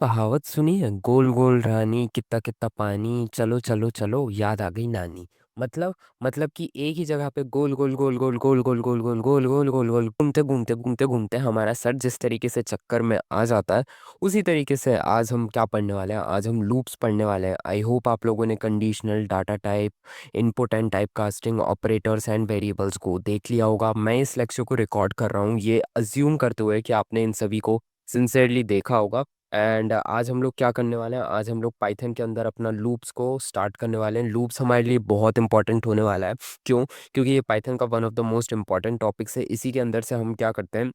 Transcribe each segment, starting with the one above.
कहावत सुनी है, गोल गोल रानी कित्ता कित्ता पानी, चलो चलो चलो याद आ गई नानी। मतलब कि एक ही जगह पे गोल गोल गोल गोल गोल गोल गोल गोल गोल गोल गोल गोल घूमते घूमते घूमते घूमते हमारा सर जिस तरीके से चक्कर में आ जाता है, उसी तरीके से आज हम क्या पढ़ने वाले हैं। आज हम लूप्स पढ़ने वाले हैं। आई होप आप लोगों ने conditional, data type, input and type casting, operators and variables को देख लिया होगा। मैं इस लेक्चर को रिकॉर्ड कर रहा हूँ ये अज्यूम करते हुए कि आपने इन सभी को सिंसियरली देखा होगा। एंड आज हम लोग क्या करने वाले हैं, आज हम लोग पाइथन के अंदर अपना लूप्स को स्टार्ट करने वाले हैं। लूप्स हमारे लिए बहुत इंपॉर्टेंट होने वाला है। क्यों? क्योंकि ये पाइथन का one of the most important topics है। इसी के अंदर से हम क्या करते हैं,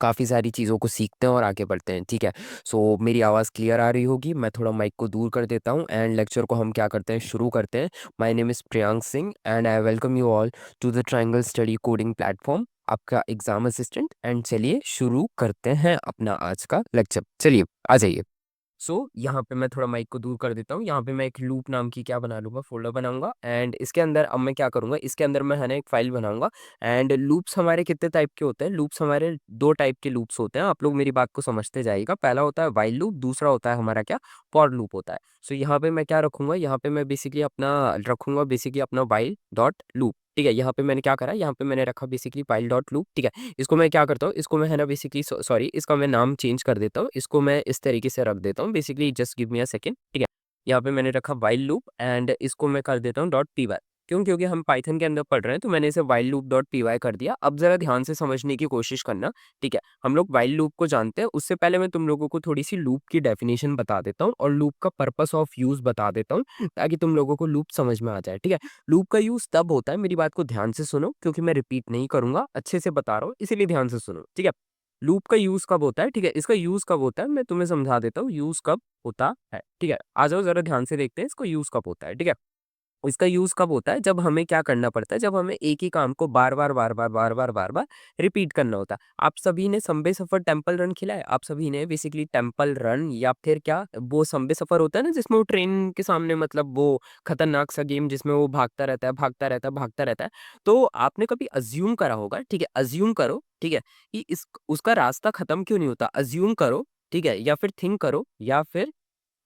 काफ़ी सारी चीज़ों को सीखते हैं और आगे बढ़ते हैं। ठीक है। सो मेरी आवाज़ क्लियर आ रही होगी। मैं थोड़ा माइक को दूर कर देता हूँ एंड लेक्चर को हम क्या करते हैं, शुरू करते हैं। My name is Priyank Singh and I welcome you all to the triangle study coding platform, आपका एग्जाम असिस्टेंट। एंड चलिए शुरू करते हैं अपना आज का लेक्चर। चलिए आ जाइए। यहाँ पे मैं थोड़ा माइक को दूर कर देता हूँ। यहाँ पे मैं एक लूप नाम की क्या बना लूँगा, फ़ोल्डर बनाऊँगा एंड इसके अंदर अब मैं क्या करूँगा, इसके अंदर मैं है ना एक फ़ाइल बनाऊँगा। एंड लूप्स हमारे कितने टाइप के होते हैं? लूप्स हमारे 2 टाइप के लूप्स होते हैं। आप लोग मेरी बात को समझते जाइएगा। पहला होता है व्हाइल लूप, दूसरा होता है हमारा क्या, फॉर लूप होता है। यहाँ पे मैं क्या रखूँगा, यहाँ पे मैं बेसिकली अपना रखूँगा बेसिकली अपना व्हाइल डॉट लूप। ठीक है? यहाँ पे मैंने क्या करा, यहाँ पे मैंने रखा बेसिकली व्हाइल डॉट लूप। ठीक है? इसको मैं क्या करता हूँ, इसको मैं है ना बेसिकली सॉरी इसका मैं नाम चेंज कर देता हूँ। इसको मैं इस तरीके से रख देता हूँ basically, just give me a second. ठीक है? यहाँ पे मैंने रखा व्हाइल लूप एंड इसको मैं कर देता हूँ डॉट पी वाई। क्यों? क्योंकि हम पाइथन के अंदर पढ़ रहे हैं तो मैंने इसे while loop dot P Y कर दिया। अब जरा ध्यान से समझने की कोशिश करना। ठीक है? हम लोग व्हाइल लूप को जानते हैं। उससे पहले मैं तुम लोगों को थोड़ी सी लूप की डेफिनेशन बता देता हूँ और लूप का पर्पस ऑफ यूज बता देता हूँ, ताकि तुम लोगों को लूप समझ में आ जाए। ठीक है? लूप का यूज तब होता है, मेरी बात को ध्यान से सुनो क्योंकि मैं रिपीट नहीं करूंगा, अच्छे से बता रहा हूँ इसीलिए ध्यान से सुनो। ठीक है? लूप का यूज कब होता है? ठीक है, इसका यूज कब होता है मैं तुम्हें समझा देता हूँ, यूज कब होता है। ठीक है, आ जाओ जरा ध्यान से देखते हैं इसको यूज कब होता है। ठीक है, इसका यूज कब होता है, जब हमें क्या करना पड़ता है, जब हमें एक ही काम को बार बार बार बार बार बार बार बार रिपीट करना होता है। आप सभी ने संबे सफर टेम्पल रन खेला है? आप सभी ने बेसिकली टेम्पल रन या फिर क्या वो संबे सफर होता है ना, जिसमें वो ट्रेन के सामने, मतलब वो खतरनाक सा गेम जिसमें वो भागता रहता है भागता रहता है भागता रहता है। तो आपने कभी अज्यूम करा होगा, ठीक है, अज्यूम करो, ठीक है, कि इस उसका रास्ता खत्म क्यों नहीं होता। अज्यूम करो, ठीक है, या फिर थिंक करो, या फिर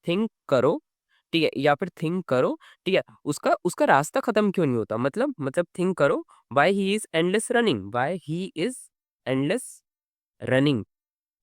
थिंक करो, ठीक है, या फिर थिंक करो, ठीक है, उसका उसका रास्ता खत्म क्यों नहीं होता। मतलब थिंक करो, why he is endless running, why he is endless running.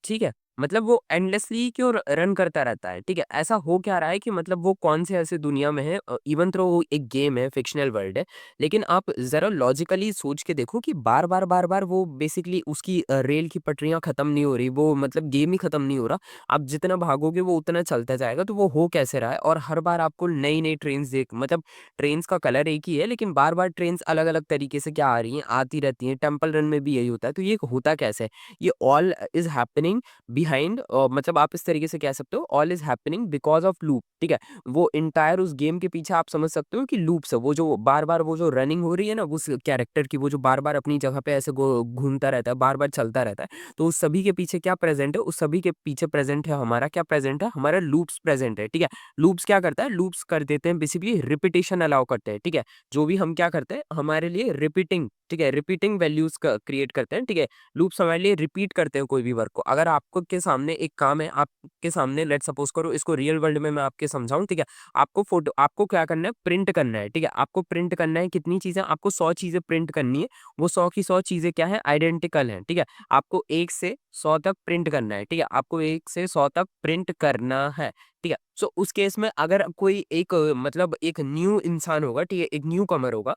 ठीक है? मतलब वो एंडलेसली क्यों रन करता रहता है, ठीक है? ऐसा हो क्या रहा है कि मतलब वो कौन से ऐसे दुनिया में है, इवन तो वो एक गेम है, फ़िक्शनल वर्ल्ड है, लेकिन आप ज़रा लॉजिकली सोच के देखो कि बार-बार, बार-बार वो बेसिकली उसकी रेल की पटरियाँ खत्म नहीं हो रही, वो मतलब गेम ही खत्म नहीं हो रहा। आप जितना भागोगे वो उतना चलता जाएगा, तो वो हो कैसे रहा है? और हर बार आपको नई-नई ट्रेन्स मतलब ट्रेन्स का कलर एक ही है, लेकिन बार-बार ट्रेन्स अलग-अलग तरीके से क्या आ रही हैं, आती रहती हैं। टेंपल रन में भी यही होता है, तो ये होता कैसे है? ये ऑल इज़ हैपनिंग बिहाइंड, मतलब आप इस तरीके से कह सकते हो, all is happening because of loop. ठीक है, वो इंटायर उस गेम के पीछे आप समझ सकते हो कि लूप्स है, वो जो बार बार वो जो रनिंग हो रही है ना उस कैरेक्टर की, वो जो बार बार अपनी जगह पे ऐसे घूमता रहता है, बार बार चलता रहता है। तो उस सभी के पीछे क्या प्रेजेंट है, उस सभी के पीछे प्रेजेंट है हमारा क्या प्रेजेंट है, हमारा लूप्स प्रेजेंट है। ठीक है, लूप्स क्या करता है, लूप्स कर देते हैं बेसिकली रिपीटेशन अलाउ करते हैं। ठीक है, जो भी हम क्या करते हैं हमारे लिए रिपीटिंग, ठीक है, रिपीटिंग वैल्यूज का क्रिएट करते हैं। ठीक है, लूप्स हमारे लिए रिपीट करते हैं कोई भी वर्क को। अगर आपको के सामने एक काम है, आपके सामने लेट्स सपोज करो, इसको रियल वर्ल्ड में मैं आपके समझाऊं, ठीक है, आपको क्या करना है, प्रिंट करना है। ठीक है, आपको प्रिंट करना है कितनी चीजें, आपको 100 चीजें प्रिंट करनी है। वो 100 की 100 चीजें क्या है, आइडेंटिकल हैं। ठीक है, आपको 1 से 100 तक प्रिंट करना है। ठीक है, आपको 1 से 100 तक प्रिंट करना है। ठीक है, सो उस केस में अगर कोई एक मतलब एक न्यू इंसान होगा, ठीक है, एक न्यू कमर होगा,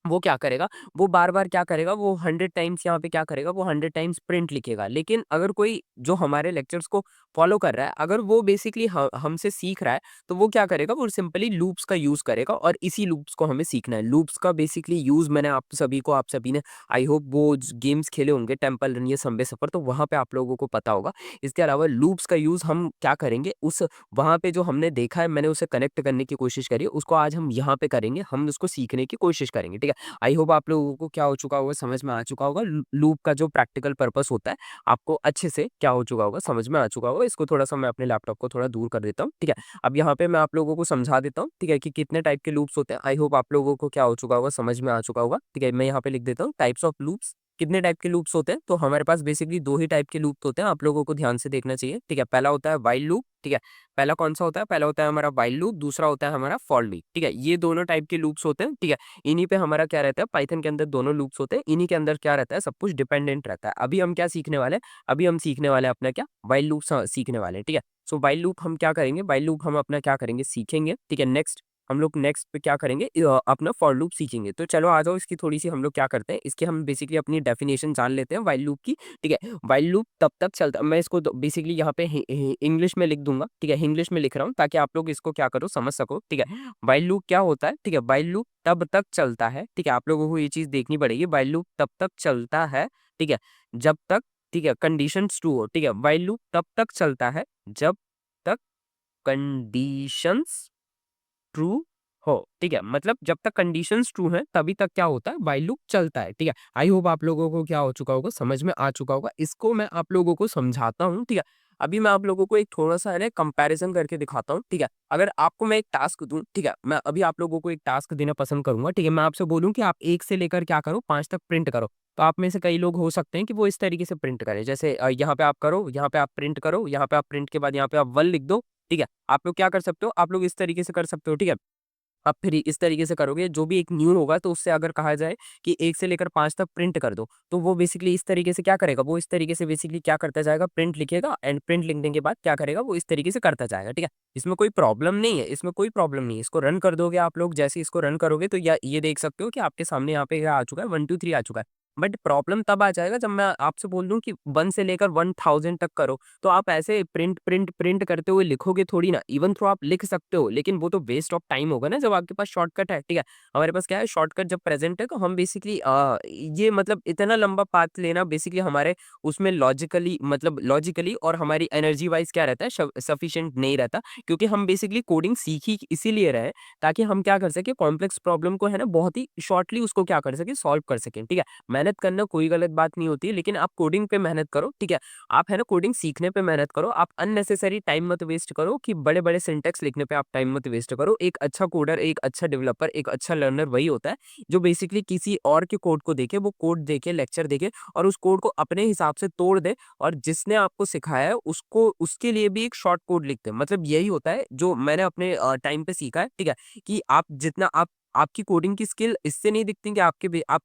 वो क्या करेगा, वो बार-बार क्या करेगा, वो 100 टाइम्स यहाँ पे क्या करेगा, वो 100 टाइम्स प्रिंट लिखेगा। लेकिन अगर कोई जो हमारे लेक्चर्स को फ़ॉलो कर रहा है, अगर वो बेसिकली ह हमसे सीख रहा है, तो वो क्या करेगा, वो सिंपली लूप्स का यूज़ करेगा और इसी लूप्स को हमें सीखना है। लूप्स का बेसिकली यूज़ मैंने आप सभी ने आई होप वो ज गेम्स खेले होंगे, टेंपल रन या सबवे सफर, तो वहाँ पे आप लोगों को पता होगा। इसके अलावा लूप्स का यूज़ हम क्या करेंगे, उस वहाँ पे जो हमने देखा है, मैंने उसे कनेक्ट करने की कोशिश करी है, उसको आज हम यहाँ पे करेंगे, हम उसको सीखने की कोशिश करेंगे। ठीक है? आई होप आप लोगों को क्या हो चुका होगा, समझ में आ चुका होगा। लूप का जो प्रैक्टिकल पर्पस होता है, आपको अच्छे से क्या हो चुका होगा, समझ में आ चुका होगा। इसको थोड़ा-सा मैं अपने लैपटॉप को थोड़ा दूर कर देता हूँ, ठीक है। अब यहाँ पे मैं आप लोगों को समझा देता हूँ, ठीक है, कि कितने टाइप के लूप्स होते हैं। आई होप आप लोगों को क्या हो चुका होगा, समझ में आ चुका होगा, ठीक है। मैं यहाँ पे लिख देता हूँ टाइप्स ऑफ लूप्स कितने टाइप के लूप्स होते हैं, तो हमारे पास बेसिकली दो ही टाइप के लूप होते हैं, आप लोगों को ध्यान से देखना चाहिए, ठीक है। पहला होता है व्हाइल लूप, ठीक है। पहला कौन सा होता है, पहला होता है हमारा व्हाइल लूप, दूसरा होता है हमारा फॉर लूप, ठीक है। ये दोनों टाइप के लूप्स होते हैं, ठीक है। इन्हीं पे हमारा क्या रहता है, पाइथन के अंदर दोनों लूप्स होते हैं, इन्हीं के अंदर क्या रहता है, सब कुछ डिपेंडेंट रहता है। अभी हम क्या सीखने वाले हैं, अभी हम सीखने वाले हैं अपना क्या, व्हाइल लूप सीखने वाले हैं, ठीक है। सो व्हाइल लूप हम क्या करेंगे, व्हाइल लूप हम अपना क्या करेंगे, सीखेंगे, ठीक है। नेक्स्ट हम लोग नेक्स्ट पे क्या करेंगे, अपना फॉर लूप सीखेंगे। तो चलो आ जाओ, इसकी थोड़ी सी हम लोग क्या करते हैं, इसकी हम बेसिकली अपनी डेफिनेशन जान लेते हैं व्हाइल लूप की, ठीक है। व्हाइल लूप तब तक चलता, मैं इसको बेसिकली यहाँ पे इंग्लिश में लिख दूंगा, ठीक है। इंग्लिश में लिख रहा हूँ ताकि आप लोग इसको क्या करो, समझ सको, ठीक है। व्हाइल लूप क्या होता है, ठीक है। व्हाइल लूप तब तक चलता है, ठीक है। आप लोगों को ये चीज देखनी पड़ेगी, व्हाइल लूप तब तक चलता है, ठीक है, जब तक, ठीक है, कंडीशंस ट्रू हो, ठीक है। व्हाइल लूप तब तक चलता है जब तक कंडीशंस ट्रू हो, ठीक है। मतलब जब तक कंडीशंस ट्रू हैं तभी तक क्या होता है, व्हाइल लूप चलता है, ठीक है। आई होप आप लोगों को क्या हो चुका होगा, समझ में आ चुका होगा। इसको मैं आप लोगों को समझाता हूँ, ठीक है। अभी मैं आप लोगों को एक थोड़ा सा है ना कंपैरिजन करके दिखाता हूँ, ठीक है। अगर आपको मैं एक टास्क दूं, ठीक है, मैं अभी आप लोगों को एक टास्क देना पसंद करूंगा, ठीक है। मैं आपसे बोलूं कि आप 1 से लेकर क्या करो, 5 तक प्रिंट करो, तो आप में से कई लोग हो सकते हैं कि वो इस तरीके से प्रिंट करें, जैसे यहाँ पे आप करो, यहाँ पे आप प्रिंट करो, यहाँ पे आप प्रिंट के बाद यहाँ पे आप 1 लिख दो, ठीक है। आप लोग क्या कर सकते हो, आप लोग इस तरीके से कर सकते हो, ठीक है। आप फिर इस तरीके से करोगे, जो भी एक न्यू होगा तो उससे अगर कहा जाए कि 1 से लेकर 5 तक प्रिंट कर दो, तो वो बेसिकली इस तरीके से क्या करेगा, वो इस तरीके से बेसिकली क्या करता जाएगा, प्रिंट लिखेगा, एंड प्रिंट लिखने के बाद क्या करेगा, वो इस तरीके से करता जाएगा, ठीक है। इसमें कोई प्रॉब्लम नहीं है, इसमें कोई प्रॉब्लम नहीं है। इसको रन कर दोगे आप लोग, जैसे इसको रन करोगे तो या ये देख सकते हो कि आपके सामने यहाँ पे क्या आ चुका है, 1 2 3 आ चुका है। बट प्रॉब्लम तब आ जाएगा जब मैं आपसे बोल दूं कि 1 से लेकर 1000 तक करो, तो आप ऐसे प्रिंट प्रिंट प्रिंट करते हुए लिखोगे थोड़ी ना। इवन थ्रो आप लिख सकते हो, लेकिन वो तो वेस्ट ऑफ टाइम होगा ना, जब आपके पास शॉर्टकट है, ठीक है। हमारे पास क्या है, शॉर्टकट जब प्रेजेंट है तो हम बेसिकली ये मतलब इतना लंबा पाथ लेना बेसिकली हमारे उसमें लॉजिकली, मतलब लॉजिकली और हमारी एनर्जी वाइज क्या रहता है, सफिशिएंट नहीं रहता। क्योंकि हम बेसिकली कोडिंग सीख ही इसीलिए रहे ताकि हम क्या कर सके, कॉम्प्लेक्स प्रॉब्लम को है ना बहुत ही शॉर्टली उसको क्या कर सके, सॉल्व कर सकें, ठीक है। मेहनत करना कोई गलत बात नहीं होती है, लेकिन आप कोडिंग पे मेहनत करो, ठीक है। आप है ना कोडिंग सीखने पे मेहनत करो, आप अननेसेसरी टाइम मत वेस्ट करो कि बड़े बड़े सिंटेक्स लिखने पे आप टाइम मत वेस्ट करो। एक अच्छा कोडर, एक अच्छा डेवलपर, एक अच्छा लर्नर वही होता है जो बेसिकली किसी और के कोड को देखे, वो कोड देखे, लेक्चर देखे और उस कोड को अपने हिसाब से तोड़ दे, और जिसने आपको सिखाया है उसको, उसके लिए भी एक शॉर्ट कोड लिखते हैं। मतलब यही होता है जो मैंने अपने टाइम पे सीखा है, ठीक है। कि आप जितना आप, आपकी कोडिंग की स्किल इससे नहीं दिखती कि आप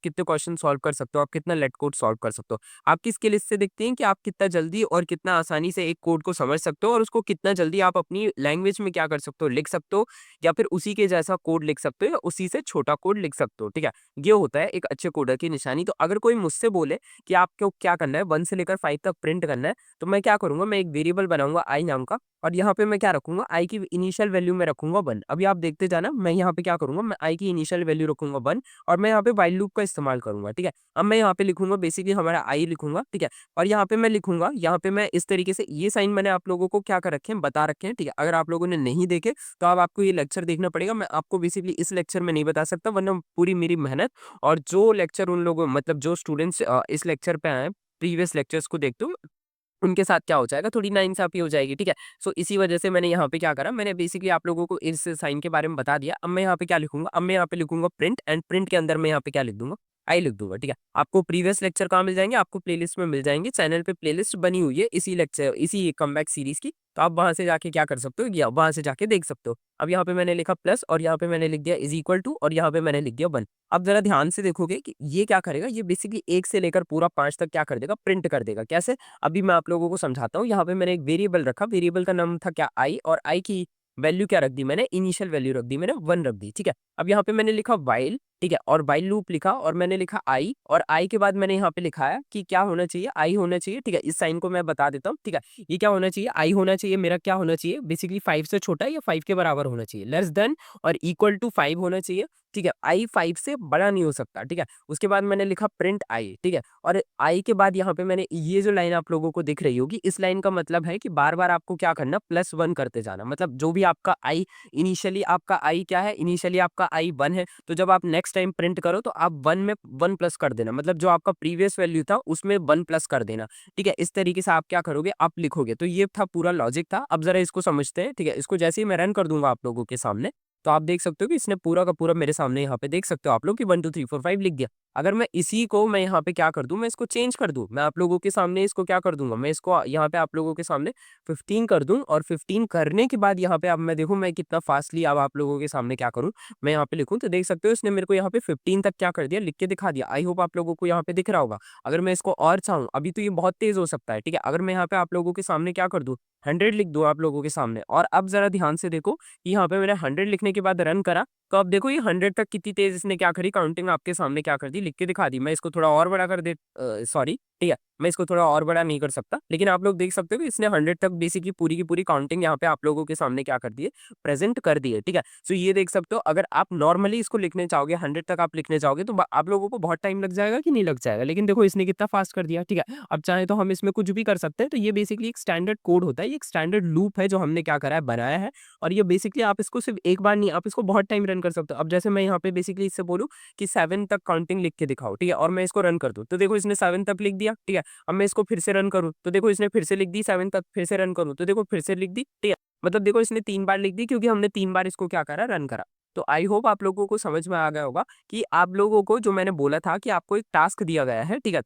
कितने क्वेश्चन सॉल्व कर सकते हो, आप कितना लेट कोड सॉल्व कर सकते हो। आपकी स्किल इससे दिखती है कि आप कितना जल्दी और कितना आसानी से एक कोड को समझ सकते हो, और उसको कितना जल्दी आप अपनी लैंग्वेज में क्या कर सकते हो, लिख सकते हो, या फिर उसी के जैसा कोड लिख सकते हो, या उसी से छोटा कोड लिख सकते हो, ठीक है। ये होता है एक अच्छे कोडर की निशानी। तो अगर कोई मुझसे बोले कि आपको क्या करना है, 1 से लेकर 5 तक प्रिंट करना है, तो मैं क्या करूंगा, मैं एक वेरिएबल बनाऊंगा आई नाम का, और यहाँ पे मैं क्या रखूंगा, आई की इनिशियल वैल्यू में रखूंगा 1। अभी आप देखते जाना, मैं यहाँ पे क्या करूंगा, मैं आई की इनिशियल वैल्यू रखूंगा 1, और मैं यहाँ पे व्हाइल लूप का इस्तेमाल करूंगा, ठीक है। अब मैं यहाँ पे लिखूंगा बेसिकली हमारा आई लिखूंगा, ठीक है। और यहाँ पे मैं लिखूंगा, यहाँ पे मैं इस तरीके से, ये साइन मैंने आप लोगों को क्या कर रखे हैं, बता रखे हैं, ठीक है। अगर आप लोगों ने नहीं देखे तो अब आपको ये लेक्चर देखना पड़ेगा। मैं आपको बेसिकली इस लेक्चर में नहीं बता सकता, वरना पूरी मेरी मेहनत, और जो लेक्चर उन लोगों, मतलब जो स्टूडेंट्स इस लेक्चर पे आए, प्रीवियस लेक्चर्स को देखते हो, उनके साथ क्या हो जाएगा, थोड़ी नाइंसाफ़ी हो जाएगी, ठीक है। सो इसी वजह से मैंने यहाँ पे क्या करा, मैंने बेसिकली आप लोगों को इस साइन के बारे में बता दिया। अब मैं यहाँ पे क्या लिखूंगा, अब मैं यहाँ पे लिखूंगा प्रिंट, एंड प्रिंट के अंदर मैं यहाँ पे क्या लिख दूंगा, आई लिख दूंगा, ठीक है। आपको प्रीवियस लेक्चर कहाँ मिल जाएंगे, आपको प्लेलिस्ट में मिल जाएंगे। चैनल पे प्लेलिस्ट बनी हुई है इसी लेक्चर, इसी कमबैक सीरीज की, तो आप वहां से जाके क्या कर सकते हो, या वहां से जाके देख सकते हो। अब यहाँ पे मैंने लिखा प्लस, और यहाँ पे मैंने लिख दिया इज इक्वल टू, और यहाँ पे मैंने लिख दिया 1। अब जरा ध्यान से देखोगे कि ये क्या करेगा, ये बेसिकली 1 से लेकर पूरा 5 तक क्या कर देगा, प्रिंट कर देगा। कैसे, अभी मैं आप लोगों को समझाता हूँ। यहाँ पे मैंने एक वेरिएबल रखा, वेरिएबल का नाम था क्या, आई, और आई की वैल्यू क्या रख दी मैंने, इनिशियल वैल्यू रख दी मैंने 1 रख दी, ठीक है। अब यहाँ पे मैंने लिखा व्हाइल, ठीक है, और व्हाइल लूप लिखा, और मैंने लिखा आई, और आई के बाद मैंने यहाँ पे लिखा है कि क्या होना चाहिए, आई होना चाहिए, ठीक है। इस साइन को मैं बता देता हूँ, ठीक है। ये क्या होना चाहिए, आई होना चाहिए, मेरा क्या होना चाहिए, बेसिकली 5 से छोटा या 5 के बराबर होना चाहिए, लेस देन और इक्वल टू 5 होना चाहिए, ठीक है। आई 5 से बड़ा नहीं हो सकता, ठीक है। उसके बाद मैंने लिखा प्रिंट आई, ठीक है। और आई के बाद यहाँ पे मैंने ये जो लाइन आप लोगों को दिख रही होगी, इस लाइन का मतलब है कि बार बार आपको क्या करना, +1 करते जाना। मतलब जो भी आपका आई, इनिशियली आपका आई क्या है, इनिशियली आपका आई 1 है, तो जब आप नेक्स्ट टाइम प्रिंट करो तो आप 1 में 1 प्लस कर देना। मतलब जो आपका प्रीवियस वैल्यू था उसमें 1 प्लस कर देना, ठीक है। इस तरीके से आप क्या करोगे, आप लिखोगे। तो ये था पूरा लॉजिक था। अब जरा इसको समझते हैं, ठीक है। इसको जैसे ही मैं रन कर दूंगा आप लोगों के सामने, तो आप देख सकते हो कि इसने पूरा का पूरा मेरे सामने यहाँ पे देख सकते हो आप लोग कि 1 2 3 4 5 लिख दिया। अगर मैं इसी को मैं यहाँ पे क्या कर दूँ, मैं इसको चेंज कर दूँ, मैं आप लोगों के सामने इसको क्या कर दूँगा, मैं इसको यहाँ पे आप लोगों के सामने 15 कर दूँ, और 15 करने के बाद यहाँ पे अब मैं देखूँ मैं कितना फ़ास्टली अब आप लोगों के सामने क्या करूँ, मैं यहाँ पे लिखूँ तो देख सकते हो इसने मेरे को यहाँ पे 15 तक क्या कर दिया, लिख के दिखा दिया। आई होप आप लोगों को यहाँ पे दिख रहा होगा। अगर मैं इसको और चाहूँ, अभी तो ये बहुत तेज़ हो सकता है, ठीक है? अगर मैं यहाँ पे आप लोगों के सामने क्या कर दूँ, 100 लिख दूँ आप लोगों के सामने, और अब ज़रा ध्यान से देखो कि यहाँ पे मैंने 100 लिखने के बाद रन करा, तो अब देखो ये 100 तक कितनी तेज़ इसने क्या करी, काउंटिंग आपके सामने क्या कर दी, लिख के दिखा दी। मैं इसको थोड़ा और बड़ा कर दे सॉरी, ठीक है? मैं इसको थोड़ा और बड़ा नहीं कर सकता, लेकिन आप लोग देख सकते हो कि इसने 100 तक बेसिकली पूरी की पूरी काउंटिंग यहाँ पे आप लोगों के सामने क्या कर दी है, प्रेज़ेंट कर दी है, ठीक है? सो ये देख सकते हो, अगर आप नॉर्मली इसको लिखने चाहोगे, 100 तक आप लिखने चाहोगे, तो ब आप लोगों को बहुत टाइम लग जाएगा कि नहीं लग जाएगा? लेकिन देखो इसने कितना फ़ास्ट कर दिया, ठीक है? अब चाहे तो हम इसमें कुछ भी कर सकते हैं, तो ये बेसिकली एक स्टैंडर्ड कोड होता है, ये एक स्टैंडर्ड लूप है जो हमने क्या करा है, बनाया है, और ये बेसिकली आप इसको सिर्फ़ एक बार नहीं, आप इसको बहुत टाइम रन कर सकते हो। अब जैसे मैं यहाँ पे बेसिकली इससे बोलूँ कि 7 तक काउंटिंग लिख के दिखाओ, ठीक है? और मैं इसको रन कर दूँ, तो देखो इसने 7 तक लिख दिया, ठीक है? अब मैं इसको फिर से रन करूँ, तो देखो इसने फिर से लिख दी 7 तक, फिर से रन करूँ, तो देखो फिर से लिख दी, ठीक है? मतलब देखो इसने 3 बार लिख दी क्योंकि हमने 3 बार इसको क्या करा, रन करा। तो आई होप आप लोगों को समझ में आ गया होगा कि आप लोगों को जो मैंने बोला था कि आपको एक टास्क दिया गया है, ठीक है?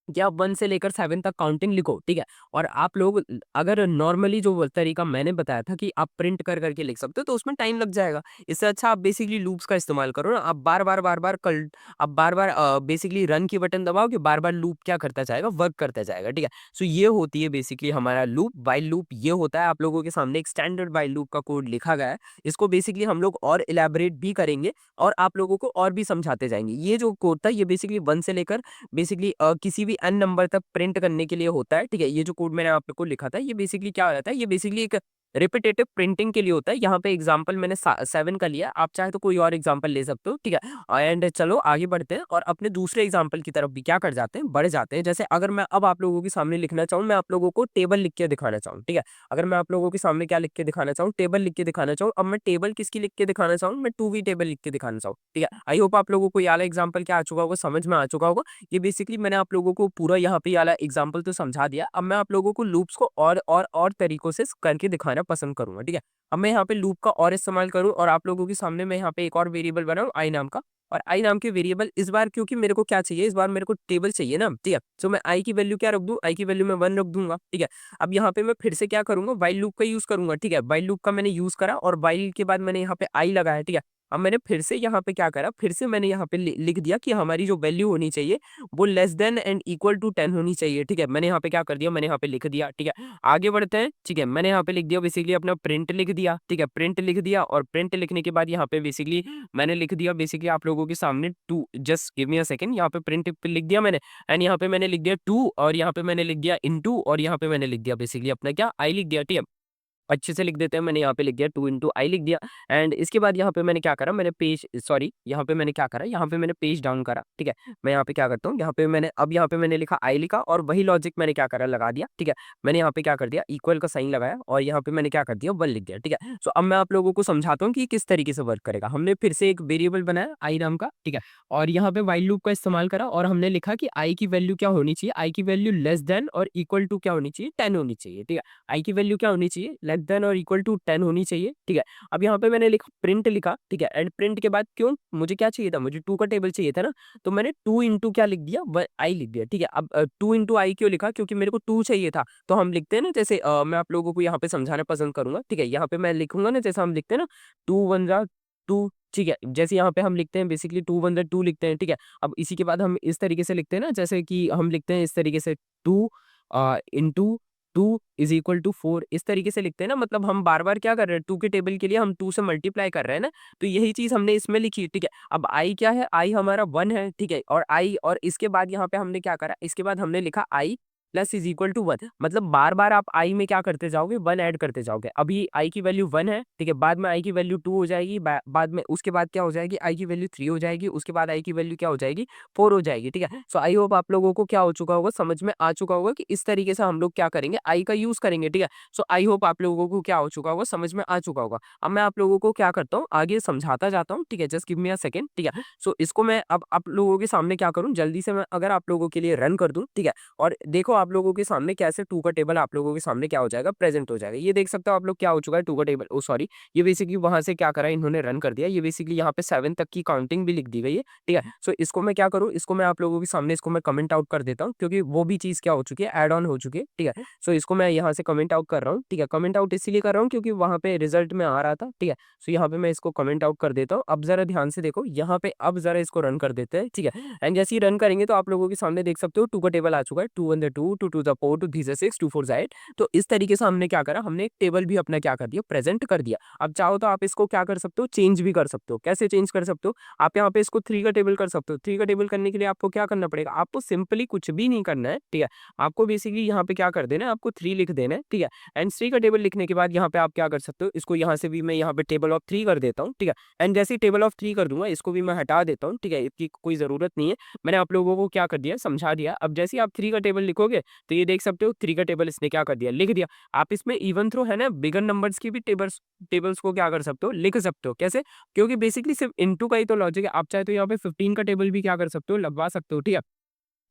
कि आप 1 से लेकर 7 तक काउंटिंग लिखो, ठीक है? और आप लोग अगर नॉर्मली जो तरीका मैंने बताया था कि आप प्रिंट कर करके लिख सकते हो, तो उसमें टाइम लग जाएगा। इससे अच्छा आप बेसिकली लूप्स का इस्तेमाल करो ना, आप बार-बार बेसिकली रन की बटन दबाओगे, बार-बार लूप क्या करता जाएगा, वर्क करता जाएगा, ठीक है? सो ये होती है बेसिकली हमारा लूप, व्हाइल लूप ये होता है। आप लोगों के सामने एक स्टैंडर्ड व्हाइल लूप का कोड लिखा गया है। इसको बेसिकली हम लोग और इलैबोरेट भी करेंगे और आप लोगों को और भी समझाते जाएँगे। ये जो कोड था, ये बेसिकली 1 से लेकर बेसिकली किसी भी एन नंबर तक प्रिंट करने के लिए होता है, ठीक है? ये जो कोड मैंने आप लोग को लिखा था, ये बेसिकली क्या हो जाता है, ये बेसिकली एक रिपिटेटिव प्रिंटिंग के लिए होता है। यहाँ पे एग्ज़ाम्पल मैंने सा 7 का लिया, आप चाहे तो कोई और एग्ज़ाम्पल ले सकते हो, ठीक है? एंड चलो आगे बढ़ते हैं और अपने दूसरे एग्ज़ाम्पल की तरफ भी क्या कर जाते हैं, बढ़ जाते हैं। जैसे अगर मैं अब आप लोगों के सामने लिखना चाहूँ, मैं आप लोगों को टेबल लिख के दिखाना चाहूँ, ठीक है? अगर मैं आप लोगों के सामने क्या लिख के दिखाना चाहूँ, टेबल लिख के दिखाना चाहूँ। अब मैं टेबल किसकी लिख के दिखाना चाहूँ, मैं 2V टेबल लिख के दिखाना चाहूँ, ठीक है? आई होप आप लोगों को ये वाला एग्ज़ाम्पल क्या आ चुका होगा, समझ में आ चुका होगा। ये बेसिकली मैंने आप लोगों को पूरा यहाँ पे ये वाला एग्जांपल तो समझा दिया। अब मैं आप लोगों को लूप्स को और तरीकों से करके दिखाना पसंद करूँगा, ठीक है? अब मैं यहाँ पे लूप का और इस्तेमाल करूँ और आप लोगों के सामने मैं यहाँ पे एक और वेरिएबल बनाऊँ आई नाम का, और आई नाम के वेरिएबल इस बार क्योंकि मेरे को क्या चाहिए, इस बार मेरे को टेबल चाहिए ना, ठीक है? सो मैं आई की वैल्यू क्या रख दूँ, आई की वैल्यू मैं 1 रख दूँगा, ठीक है? अब यहाँ पे मैं फिर से क्या करूँगा, व्हाइल लूप का यूज़ करूँगा, ठीक है? व्हाइल लूप का मैंने यूज़ करा और व्हाइल के बाद मैंने यहाँ पे आई लगाया, ठीक है? अब मैंने फिर से यहाँ पे क्या करा, फिर से मैंने यहाँ पे लिख दिया कि हमारी जो वैल्यू होनी चाहिए वो less than and equal to 10 होनी चाहिए, ठीक है? मैंने यहाँ पे क्या कर दिया, मैंने यहाँ पे लिख दिया, ठीक है? आगे बढ़ते हैं, ठीक है? मैंने यहाँ पे लिख दिया बेसिकली अपना प्रिंट लिख दिया, ठीक है? प्रिंट लिख दिया और प्रिंट लिखने के बाद यहाँ पे बेसिकली मैंने लिख दिया बेसिकली आप लोगों के सामने 2, just give me a second, यहाँ पे प्रिंट पे लिख दिया मैंने, एंड यहाँ पे मैंने लिख दिया 2 और यहाँ पे मैंने लिख दिया इनटू और यहाँ पे मैंने लिख दिया बेसिकली अपना क्या, आई लिख दिया, ठीक है? अच्छे से लिख देते हैं, मैंने यहाँ पे लिख दिया 2 इंटू आई लिख दिया, एंड इसके बाद यहाँ पे मैंने क्या करा, मैंने पेज सॉरी यहाँ पे मैंने क्या करा, यहाँ पे मैंने पेज डाउन करा, ठीक है? मैं यहाँ पे क्या करता हूँ, यहाँ पे मैंने अब यहाँ पे मैंने लिखा आई लिखा और वही लॉजिक मैंने क्या करा, लगा दिया, ठीक है? मैंने यहाँ पे क्या कर दिया, इक्वल का साइन लगाया और यहाँ पे मैंने क्या कर दिया, 1 लिख दिया, ठीक है? सो अब मैं आप लोगों को समझाता हूँ कि ये किस तरीके से वर्क करेगा। हमने फिर से एक वेरिएबल बनाया आई नाम का, ठीक है? और यहाँ पे व्हाइल लूप का इस्तेमाल करा और हमने लिखा कि आई की वैल्यू क्या होनी चाहिए, आई की वैल्यू लेस देन और इक्वल टू क्या होनी चाहिए, 10 होनी चाहिए, ठीक है? आई की वैल्यू क्या होनी चाहिए, लेस देन और इक्वल टू 10 होनी चाहिए, ठीक है? अब यहाँ पे मैंने लिखा प्रिंट लिखा, ठीक है? एंड प्रिंट के बाद क्यों, मुझे क्या चाहिए था, मुझे 2 का टेबल चाहिए था ना, तो मैंने 2 इंटू क्या लिख दिया, आई लिख दिया, ठीक है? अब 2 इंटू आई क्यों लिखा, क्योंकि मेरे को 2 चाहिए था, तो हम लिखते हैं ना जैसे मैं आप लोगों को यहाँ पे समझाना पसंद करूंगा, ठीक है? यहाँ पे मैं लिखूंगा ना जैसे हम लिखते हैं ना 2 1 जा 2, ठीक है? जैसे यहाँ पे हम लिखते हैं बेसिकली 2 1 जा 2 लिखते हैं, ठीक है? अब इसी के बाद हम इस तरीके से लिखते हैं ना, जैसे कि हम लिखते हैं इस तरीके से 2 इंटू 2 इज़ इक्वल टू 4, इस तरीके से लिखते हैं ना, मतलब हम बार-बार क्या कर रहे हैं, 2 के टेबल के लिए हम 2 से मल्टीप्लाई कर रहे हैं ना, तो यही चीज़ हमने इसमें लिखी, ठीक है? अब i क्या है, i हमारा 1 है, ठीक है? और i और इसके बाद यहाँ पे हमने क्या करा, इसके बाद हमने लिखा i plus is equal to 1, मतलब बार-बार आप i में क्या करते जाओगे, 1 ऐड करते जाओगे। अभी i की वैल्यू 1 है, ठीक है? बाद में i की वैल्यू 2 हो जाएगी, बाद में उसके बाद क्या हो जाएगी, i की वैल्यू 3 हो जाएगी, उसके बाद i की वैल्यू क्या हो जाएगी, 4 हो जाएगी, ठीक है? सो आई होप आप लोगों को क्या हो चुका होगा, समझ में आ चुका होगा कि इस तरीके से हम लोग क्या करेंगे, आई का यूज़ करेंगे, ठीक है? सो आई होप आप लोगों को क्या हो चुका होगा, समझ में आ चुका होगा। अब मैं आप लोगों को क्या करता हूँ, आगे समझाता जाता हूँ, ठीक है? Just give me a second, ठीक है? सो इसको मैं अब आप लोगों के सामने क्या करूँ, जल्दी से मैं अगर आप लोगों के लिए रन कर दूँ, ठीक है? और देखो आप लोगों के सामने कैसे 2 का टेबल आप लोगों के सामने क्या हो जाएगा, प्रेज़ेंट हो जाएगा। ये देख सकते हो आप लोग क्या हो चुका है 2 का टेबल, ओह सॉरी, ये बेसिकली वहाँ से क्या करा है इन्होंने, रन कर दिया। ये बेसिकली यहाँ पे 7 तक की काउंटिंग भी लिख दी गई है, ठीक है? सो इसको मैं क्या करूँ, इसको मैं आप लोगों के सामने इसको मैं कमेंट आउट कर देता हूँ, क्योंकि वो भी चीज़ क्या हो चुकी है, ऐड ऑन हो चुकी है, ठीक है? सो इसको मैं यहाँ से कमेंट आउट कर रहा हूँ, ठीक है? कमेंट आउट इसीलिए कर रहा हूँ क्योंकि वहाँ पे रिज़ल्ट में आ रहा था, ठीक है? सो यहाँ पे मैं इसको कमेंट आउट कर देता हूँ। अब ज़रा ध्यान से देखो, यहाँ पे अब ज़रा इसको रन कर देते हैं, ठीक है? एंड जैसे ही रन करेंगे तो आप लोगों के सामने देख सकते हो 2 का टेबल आ चुका है। 2 1 ज़ा 2, 2 2 ज़ा 4, 2 3 ज़ा 6, 2 4 ज़ा 8। तो इस तरीके से हमने क्या करा, हमने एक टेबल भी अपना क्या कर दिया, प्रेज़ेंट कर दिया। अब चाहो तो आप इसको क्या कर सकते हो, चेंज भी कर सकते हो। कैसे चेंज कर सकते हो? आप यहाँ पे इसको 3 का टेबल कर सकते हो। 3 का टेबल करने के लिए आपको क्या करना पड़ेगा? आपको सिंपली कुछ भी नहीं करना है, ठीक है? आपको बेसिकली यहाँ पे क्या कर देना है, आपको 3 लिख देना है, ठीक है? एंड 3 का टेबल लिखने के बाद यहाँ पे आप क्या कर सकते हो, इसको यहाँ से भी मैं यहाँ पे टेबल ऑफ 3 कर देता हूँ, ठीक है? एंड जैसे ही टेबल ऑफ 3 कर दूँगा, इसको भी मैं हटा देता हूँ, ठीक है? इसकी कोई ज़रूरत नहीं है। मैंने आप लोगों को क्या कर दिया, समझा दिया। अब जैसे ही आप 3 का टेबल लिखोगे, तो ये देख सकते हो 3 का टेबल इसने क्या कर दिया, लिख दिया। आप इसमें इवन थ्रो है ना, बिगर नंबर्स की भी टेबल्स को क्या कर सकते हो, लिख सकते हो। कैसे? क्योंकि बेसिकली सिर्फ इनटू का ही तो लॉजिक है। आप चाहे तो यहाँ पे 15 का टेबल भी क्या कर सकते हो, लगवा सकते हो, ठीक है?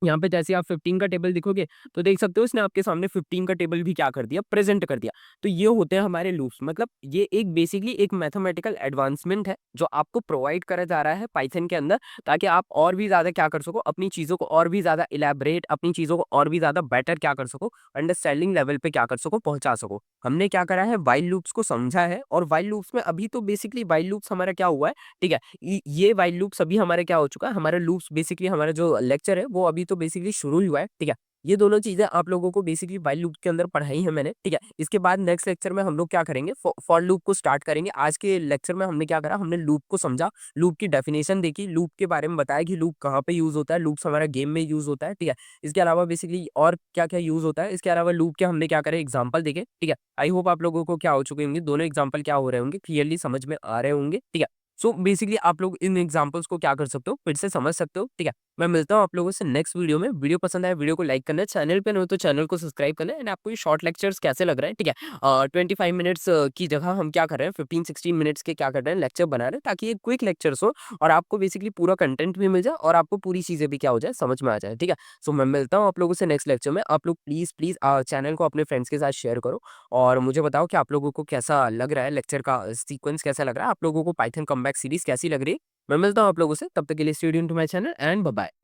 यहाँ पे जैसे आप 15 का टेबल देखोगे, तो देख सकते हो इसने आपके सामने 15 का टेबल भी क्या कर दिया, प्रेज़ेंट कर दिया। तो ये होते हैं हमारे लूप्स, मतलब ये एक बेसिकली एक मैथमेटिकल एडवांसमेंट है, जो आपको प्रोवाइड करा जा रहा है पाइथन के अंदर, ताकि आप और भी ज़्यादा क्या कर सको, अपनी चीज़ों को और भी ज़्यादा इलैबोरेट, अपनी चीज़ों को और भी ज़्यादा बेटर क्या कर सको, अंडरस्टैंडिंग लेवल पे क्या कर सको, पहुँचा सको। हमने क्या करा है, व्हाइल लूप्स को समझा है, और व्हाइल लूप्स में अभी तो बेसिकली व्हाइल लूप्स हमारा क्या हुआ है, ठीक है? ये व्हाइल लूप्स अभी हमारा क्या हो चुका है, हमारा लूप्स बेसिकली हमारा जो लेक्चर है वो अभी तो बेसिकली शुरू ही हुआ है, ठीक है? ये दोनों चीज़ें आप लोगों को बेसिकली व्हाइल लूप के अंदर पढ़ाई है मैंने, ठीक है? इसके बाद नेक्स्ट लेक्चर में हम लोग क्या करेंगे, फॉर लूप को स्टार्ट करेंगे। आज के लेक्चर में हमने क्या करा, हमने लूप को समझा, लूप की डेफिनेशन देखी, लूप के बारे में बताया कि लूप कहाँ पे यूज़ होता है, लूप्स हमारा गेम में यूज़ होता है, ठीक है? इसके अलावा बेसिकली और क्या-क्या यूज़ होता है, इसके अलावा लूप के हमने क्या करे, एग्ज़ाम्पल देखे, ठीक है? आई होप आप लोगों को क्या हो चुके होंगे, दोनों एग्ज़ाम्पल क्या हो रहे होंगे, क्लियरली समझ में आ रहे होंगे, ठीक है? सो बेसिकली आप लोग इन एग्जांपल्स को क्या कर सकते हो, फिर से समझ सकते हो, ठीक है? मैं मिलता हूँ आप लोगों से नेक्स्ट वीडियो में। वीडियो पसंद आया, वीडियो को लाइक करना है, चैनल पे नए हो तो चैनल को सब्सक्राइब करना है, एंड आपको ये शॉर्ट लेक्चर्स कैसे लग रहे हैं, ठीक है? 25 मिनट्स की जगह हम क्या कर रहे हैं, 15-16 मिनट्स के क्या कर रहे हैं, लेक्चर बना रहे हैं, ताकि ये क्विक लेक्चर्स हो और आपको बेसिकली पूरा कंटेंट भी मिल जाए और आपको पूरी चीज़ें भी क्या हो जाए, समझ में आ जाए, ठीक है? सो मैं मिलता हूँ आप लोगों से नेक्स्ट लेक्चर में। आप लोग प्लीज़ चैनल को अपने फ्रेंड्स के साथ शेयर करो, और मुझे बताओ कि आप लोगों को कैसा लग रहा है, लेक्चर का सीक्वेंस कैसा लग रहा है, आप लोगों को पाइथन कमबैक सीरीज़ कैसी लग रही है? मैं मिलता हूँ आप लोगों से, तब तक के लिए stay tuned to my channel and bye bye.